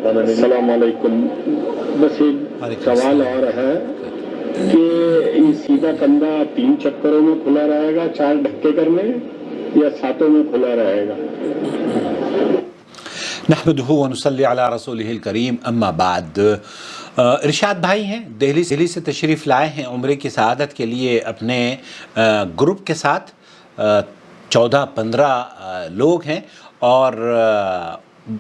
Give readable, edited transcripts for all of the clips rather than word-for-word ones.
السلام علیکم. بس ایک سوال اور ہے کہ یہ سیدھا کندھا 3 چکروں میں کھلا رہے گا 4 ڈھکے کرنے یا 7 میں کھلا رہے گا؟ نحمدہ ونصلی علی رسولہ الکریم، اما بعد. ارشاد بھائی ہیں، دہلی سے تشریف لائے ہیں عمرے کی سعادت کے لیے اپنے گروپ کے ساتھ. 14-15 لوگ ہیں اور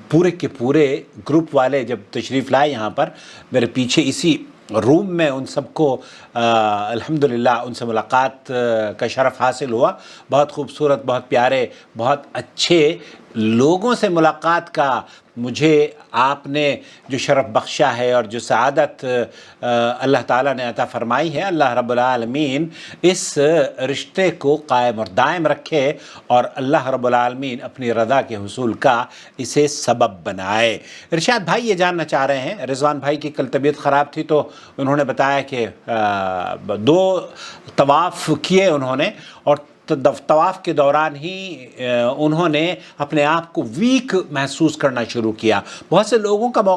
پورے کے پورے گروپ والے جب تشریف لائے یہاں پر میرے پیچھے اسی روم میں ان سب کو الحمدللہ ان سے ملاقات کا شرف حاصل ہوا. بہت خوبصورت، بہت پیارے، بہت اچھے لوگوں سے ملاقات کا مجھے آپ نے جو شرف بخشا ہے اور جو سعادت اللہ تعالیٰ نے عطا فرمائی ہے، اللہ رب العالمین اس رشتے کو قائم اور دائم رکھے اور اللہ رب العالمین اپنی رضا کے حصول کا اسے سبب بنائے. ارشاد بھائی یہ جاننا چاہ رہے ہیں، رضوان بھائی کی کل طبیعت خراب تھی تو انہوں نے بتایا کہ 2 طواف کیے انہوں نے، اور طواف کے دوران ہی انہوں نے اپنے آپ کو ویک محسوس کرنا شروع کیا. بہت سے لوگوں کا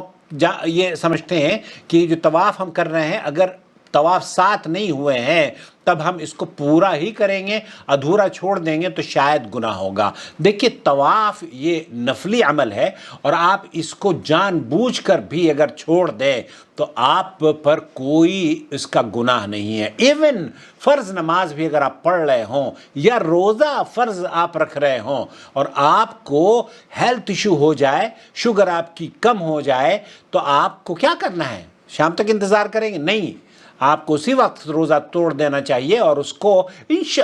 یہ سمجھتے ہیں کہ جو طواف ہم کر رہے ہیں، اگر طواف 7 نہیں ہوئے ہیں تب ہم اس کو پورا ہی کریں گے، ادھورا چھوڑ دیں گے تو شاید گناہ ہوگا. دیکھیے طواف یہ نفلی عمل ہے اور آپ اس کو جان بوجھ کر بھی اگر چھوڑ دیں تو آپ پر کوئی اس کا گناہ نہیں ہے. ایون فرض نماز بھی اگر آپ پڑھ رہے ہوں یا روزہ فرض آپ رکھ رہے ہوں اور آپ کو ہیلتھ ایشو ہو جائے، شوگر آپ کی کم ہو جائے، تو آپ کو کیا کرنا ہے؟ شام تک انتظار کریں گے؟ نہیں، آپ کو اسی وقت روزہ توڑ دینا چاہیے اور اس کو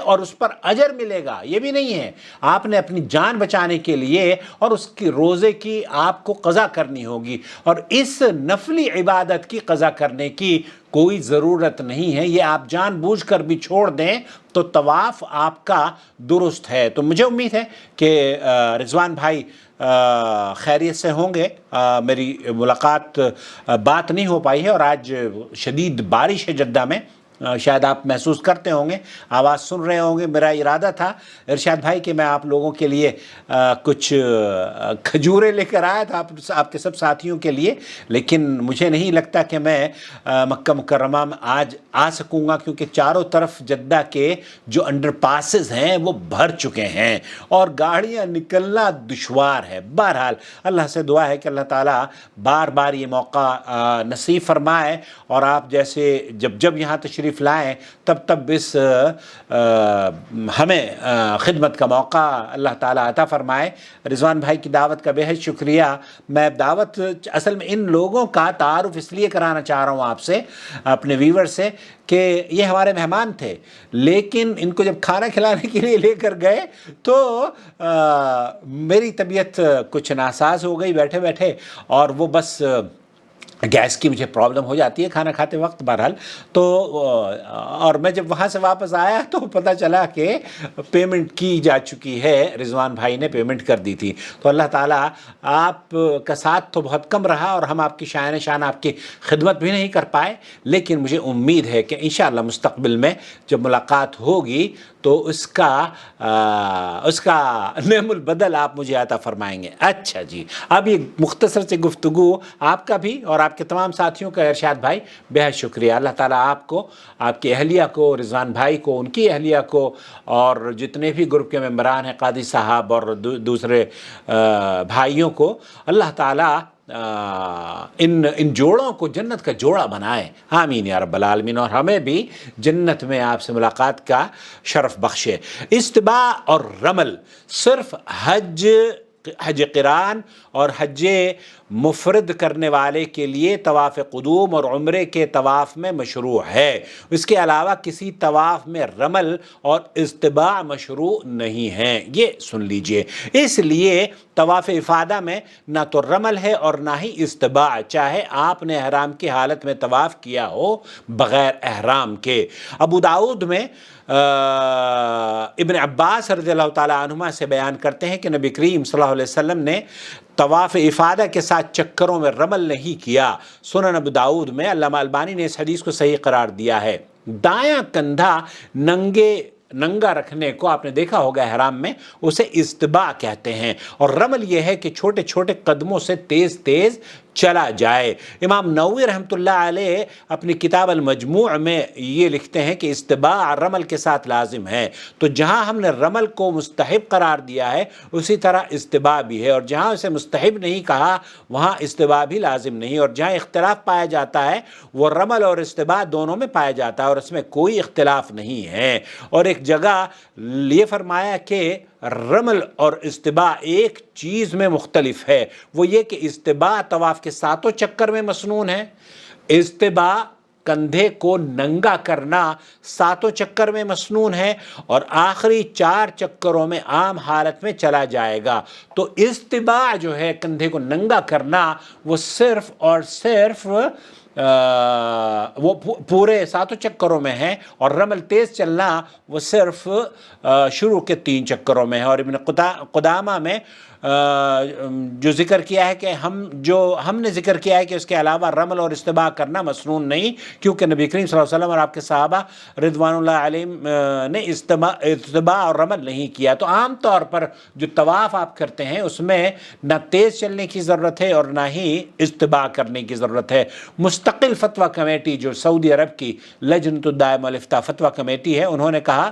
اور اس پر اجر ملے گا. یہ بھی نہیں ہے آپ نے اپنی جان بچانے کے لیے اور اس کی روزے کی آپ کو قضا کرنی ہوگی، اور اس نفلی عبادت کی قضا کرنے کی کوئی ضرورت نہیں ہے. یہ آپ جان بوجھ کر بھی چھوڑ دیں تو طواف آپ کا درست ہے. تو مجھے امید ہے کہ رضوان بھائی خیریت سے ہوں گے. میری ملاقات بات نہیں ہو پائی ہے، اور آج شدید بارش ہے جدہ میں، شاید آپ محسوس کرتے ہوں گے، آواز سن رہے ہوں گے. میرا ارادہ تھا ارشاد بھائی کہ میں آپ لوگوں کے لیے کچھ کھجوریں لے کر آیا تھا آپ کے سب ساتھیوں کے لیے، لیکن مجھے نہیں لگتا کہ میں مکہ مکرمہ میں آج آ سکوں گا، کیونکہ چاروں طرف جدہ کے جو انڈر پاسز ہیں وہ بھر چکے ہیں اور گاڑیاں نکلنا دشوار ہے. بہرحال اللہ سے دعا ہے کہ اللہ تعالیٰ بار بار یہ موقع نصیب فرمائے اور آپ جیسے جب یہاں تشریف لائیں تب اس ہمیں خدمت کا موقع اللہ تعالیٰ عطا فرمائے. رضوان بھائی کی دعوت کا بہت شکریہ. میں دعوت اصل میں ان لوگوں کا تعارف اس لیے کرانا چاہ رہا ہوں آپ سے، اپنے ویور سے، کہ یہ ہمارے مہمان تھے، لیکن ان کو جب کھانا کھلانے کے لیے لے کر گئے تو میری طبیعت کچھ ناساز ہو گئی بیٹھے بیٹھے، اور وہ بس گیس کی مجھے پرابلم ہو جاتی ہے کھانا کھاتے وقت. بہرحال تو اور میں جب وہاں سے واپس آیا تو پتہ چلا کہ پیمنٹ کی جا چکی ہے، رضوان بھائی نے پیمنٹ کر دی تھی. تو اللہ تعالیٰ آپ کا ساتھ تو بہت کم رہا اور ہم آپ کی شان آپ کی خدمت بھی نہیں کر پائے، لیکن مجھے امید ہے کہ انشاءاللہ مستقبل میں جب ملاقات ہوگی تو اس کا نعم البدل آپ مجھے عطا فرمائیں گے. اچھا جی، اب یہ مختصر سے گفتگو آپ کا بھی اور آپ کے تمام ساتھیوں کا ارشاد بھائی بہت شکریہ. اللہ تعالیٰ آپ کو، آپ کی اہلیہ کو، رضوان بھائی کو، ان کی اہلیہ کو، اور جتنے بھی گروپ کے ممبران ہیں، قاضی صاحب اور دوسرے بھائیوں کو، اللہ تعالیٰ ان جوڑوں کو جنت کا جوڑا بنائے. آمین یا رب العالمین، اور ہمیں بھی جنت میں آپ سے ملاقات کا شرف بخشے. استباع اور رمل صرف حج قران اور حج مفرد کرنے والے کے لیے طواف قدوم اور عمرے کے طواف میں مشروع ہے. اس کے علاوہ کسی طواف میں رمل اور استباع مشروع نہیں ہیں، یہ سن لیجئے. اس لیے طواف افادہ میں نہ تو رمل ہے اور نہ ہی استباع، چاہے آپ نے احرام کی حالت میں طواف کیا ہو بغیر احرام کے. ابو داؤد میں ابن عباس رضی اللہ تعالیٰ عنہما سے بیان کرتے ہیں کہ نبی کریم صلی اللہ علیہ وسلم نے طواف افادہ کے ساتھ چکروں میں رمل نہیں کیا. سنن ابو داؤد میں علامہ البانی نے اس حدیث کو صحیح قرار دیا ہے. دایاں کندھا ننگے ننگا رکھنے کو آپ نے دیکھا ہوگا احرام میں، اسے استباع کہتے ہیں، اور رمل یہ ہے کہ چھوٹے چھوٹے قدموں سے تیز تیز چلا جائے۔ امام نووی رحمۃ اللہ علیہ اپنی کتاب المجموع میں یہ لکھتے ہیں کہ استباع رمل کے ساتھ لازم ہے، تو جہاں ہم نے رمل کو مستحب قرار دیا ہے اسی طرح استباع بھی ہے، اور جہاں اسے مستحب نہیں کہا وہاں استباع بھی لازم نہیں، اور جہاں اختلاف پایا جاتا ہے وہ رمل اور استباع دونوں میں پایا جاتا ہے اور اس میں کوئی اختلاف نہیں ہے۔ اور ایک جگہ یہ فرمایا کہ رمل اور استباع ایک چیز میں مختلف ہے، وہ یہ کہ استباع طواف کے ساتوں چکر میں مسنون ہے، استباع کندھے کو ننگا کرنا ساتوں چکر میں مسنون ہے، اور آخری 4 چکروں میں عام حالت میں چلا جائے گا۔ تو استباع جو ہے کندھے کو ننگا کرنا وہ صرف اور صرف وہ پورے ساتوں چکروں میں ہے، اور رمل تیز چلنا وہ صرف شروع کے 3 چکروں میں ہے۔ اور ابن قدامہ میں جو ذکر کیا ہے کہ ہم نے ذکر کیا ہے کہ اس کے علاوہ رمل اور استباع کرنا مسنون نہیں، کیونکہ نبی کریم صلی اللہ علیہ وسلم اور آپ کے صحابہ رضوان اللہ علیہم نے استباع اور رمل نہیں کیا۔ تو عام طور پر جو طواف آپ کرتے ہیں اس میں نہ تیز چلنے کی ضرورت ہے اور نہ ہی استباع کرنے کی ضرورت ہے۔ مستقل فتویٰ کمیٹی جو سعودی عرب کی لجنۃ الدائمہ والافتاء فتویٰ کمیٹی ہے، انہوں نے کہا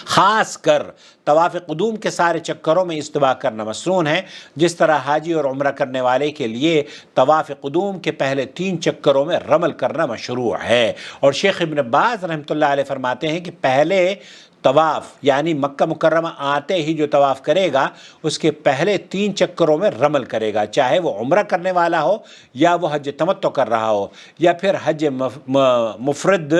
خاص کر طواف قدوم کے سارے چکروں میں استباع کرنا مسنون ہے، جس طرح حاجی اور عمرہ کرنے والے کے لیے طواف قدوم کے پہلے 3 چکروں میں رمل کرنا مشروع ہے۔ اور شیخ ابن باز رحمۃ اللہ علیہ فرماتے ہیں کہ پہلے طواف یعنی مکہ مکرمہ آتے ہی جو طواف کرے گا اس کے پہلے 3 چکروں میں رمل کرے گا، چاہے وہ عمرہ کرنے والا ہو یا وہ حج تمتع کر رہا ہو یا پھر حج مفرد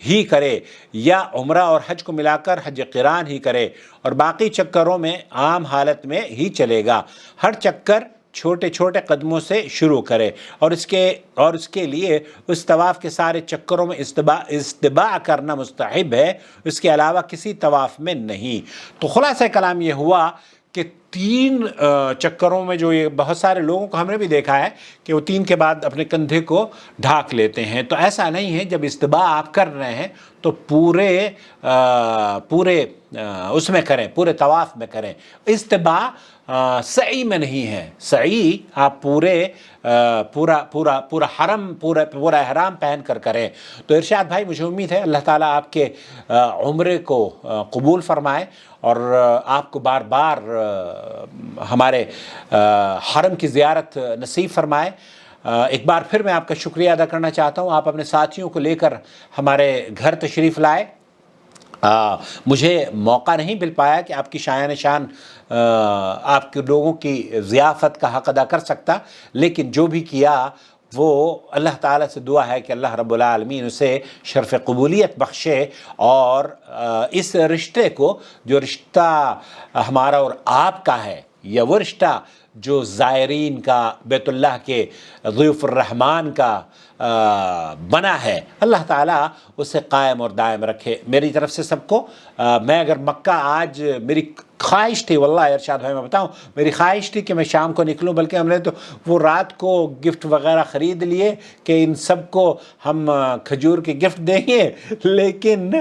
ہی کرے یا عمرہ اور حج کو ملا کر حج قران ہی کرے، اور باقی چکروں میں عام حالت میں ہی چلے گا۔ ہر چکر چھوٹے چھوٹے قدموں سے شروع کرے، اور اس کے لیے اس طواف کے سارے چکروں میں استباع کرنا مستحب ہے، اس کے علاوہ کسی طواف میں نہیں۔ تو خلاصہ کلام یہ ہوا کہ 3 چکروں میں جو یہ بہت سارے لوگوں کو ہم نے بھی دیکھا ہے کہ وہ 3 کے بعد اپنے کندھے کو ڈھانک لیتے ہیں، تو ایسا نہیں ہے۔ جب استباع آپ کر رہے ہیں تو پورے اس میں کریں، پورے طواف میں کریں۔ استباع سعی میں نہیں ہے، سعی آپ پورا احرام پہن کر کریں۔ تو ارشاد بھائی مجھے امید ہے اللہ تعالیٰ آپ کے عمرے کو قبول فرمائے اور آپ کو بار بار ہمارے حرم کی زیارت نصیب فرمائے۔ ایک بار پھر میں آپ کا شکریہ ادا کرنا چاہتا ہوں، آپ اپنے ساتھیوں کو لے کر ہمارے گھر تشریف لائے۔ مجھے موقع نہیں مل پایا کہ آپ کی شایان شان آپ کے لوگوں کی ضیافت کا حق ادا کر سکتا، لیکن جو بھی کیا وہ اللہ تعالیٰ سے دعا ہے کہ اللہ رب العالمین اسے شرف قبولیت بخشے، اور اس رشتے کو، جو رشتہ ہمارا اور آپ کا ہے، یا وہ رشتہ جو زائرین کا، بیت اللہ کے ضیوف الرحمن کا بنا ہے، اللہ تعالیٰ اسے قائم اور دائم رکھے۔ میری طرف سے سب کو میں اگر مکہ آج میری خواہش تھی، واللہ ارشاد بھائی میں بتاؤں میری خواہش تھی کہ میں شام کو نکلوں، بلکہ ہم نے تو وہ رات کو گفٹ وغیرہ خرید لیے کہ ان سب کو ہم کھجور کے گفٹ دیں گے، لیکن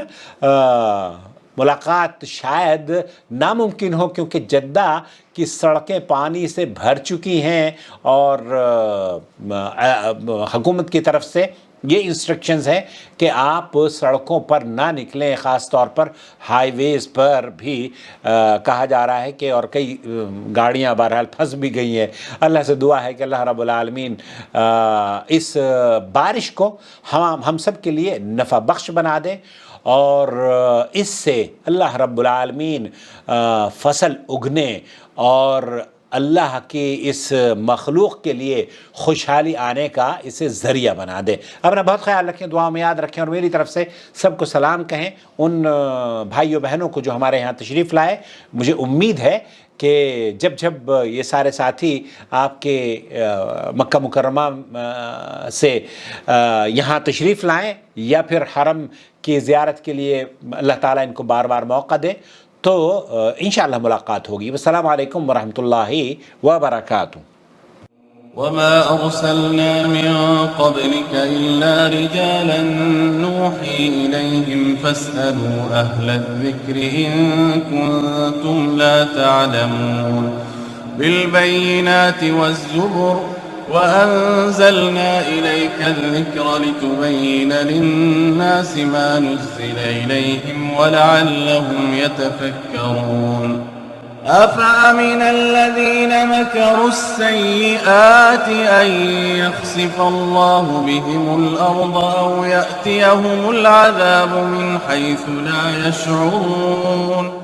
ملاقات شاید ناممکن ہو، کیونکہ جدہ کی سڑکیں پانی سے بھر چکی ہیں، اور حکومت کی طرف سے یہ انسٹرکشنز ہیں کہ آپ سڑکوں پر نہ نکلیں، خاص طور پر ہائی ویز پر بھی کہا جا رہا ہے کہ، اور کئی گاڑیاں بہرحال پھنس بھی گئی ہیں۔ اللہ سے دعا ہے کہ اللہ رب العالمین اس بارش کو ہم سب کے لیے نفع بخش بنا دے، اور اس سے اللہ رب العالمین فصل اگنے اور اللہ کی اس مخلوق کے لیے خوشحالی آنے کا اسے ذریعہ بنا دے۔ اپنا بہت خیال رکھیں، دعا میں یاد رکھیں، اور میری طرف سے سب کو سلام کہیں ان بھائیوں بہنوں کو جو ہمارے یہاں تشریف لائے۔ مجھے امید ہے کہ جب یہ سارے ساتھی آپ کے مکہ مکرمہ سے یہاں تشریف لائیں یا پھر حرم کی زیارت کے لیے اللہ تعالیٰ ان کو بار بار موقع دے، تو انشاءاللہ ملاقات ہوگی۔ والسلام علیکم ورحمۃ اللہ وبرکاتہ۔ وما أرسلنا من قبلك إلا رجالا نوحي إليهم فاسألوا أهل الذكر إن كنتم لا تعلمون بالبينات والزبر وأنزلنا إليك الذكر لتبين للناس ما نزل إليهم ولعلهم يتفكرون أفأمن الذين مكروا السيئات أن يخسف الله بهم الأرض أو يأتيهم العذاب من حيث لا يشعرون